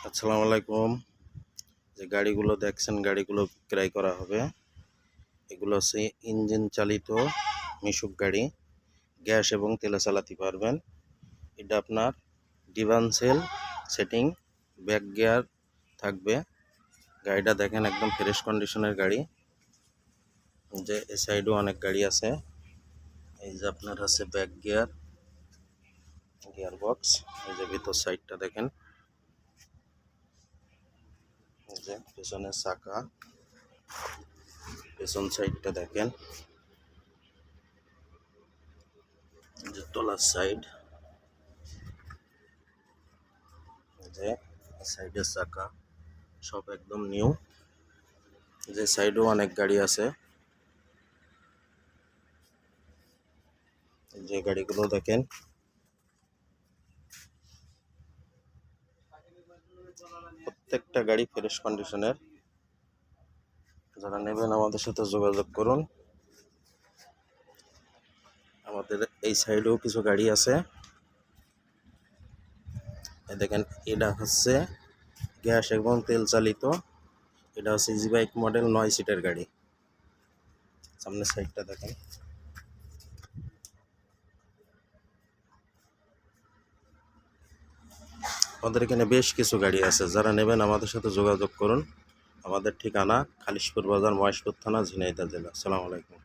আসসালামু আলাইকুম। যে গাড়িগুলো দেখছেন, গাড়িগুলো ক্রয় করা হবে। এগুলো হচ্ছে ইঞ্জিন চালিত মিশুক গাড়ি, গ্যাস এবং তেলে চালাতে পারবেন। এটা আপনার ডিফারেন্সিয়াল সেটিং, ব্যাক গিয়ার থাকবে। গাড়িটা দেখেন একদম ফ্রেশ কন্ডিশনের গাড়ি। যে এই সাইডেও অনেক গাড়ি আছে। এই যে আপনার আছে ব্যাক গিয়ার, গিয়ার বক্স। এই যে ভিতর সাইডটা দেখেন, এই যে পেছনের চাকা, পেছন সাইডটা দেখেন, যে তলার সাইড, যে সাইডের চাকা সব একদম নিউ। যে সাইডেও অনেক গাড়ি আছে। যে গাড়িগুলো দেখেন, প্রত্যেকটা গাড়ি ফ্রেশ কন্ডিশনের। যারা নেবেন আমাদের সাথে যোগাযোগ করুন। আমাদের এই সাইডেও কিছু গাড়ি আছে। দেখেন, এটা হচ্ছে গ্যাস এবং তেল চালিত। এটা হচ্ছে ইজি বাইক মডেল 9 সিটের গাড়ি। সামনের সাইডটা দেখেন। আমাদের এখানে বেশ কিছু গাড়ি আছে। যারা নেবেন আমাদের সাথে যোগাযোগ করুন। আমাদের ঠিকানা খালিশপুর বাজার, মহেশপুর থানা, ঝিনাইদহ জেলা। আসসালামু আলাইকুম।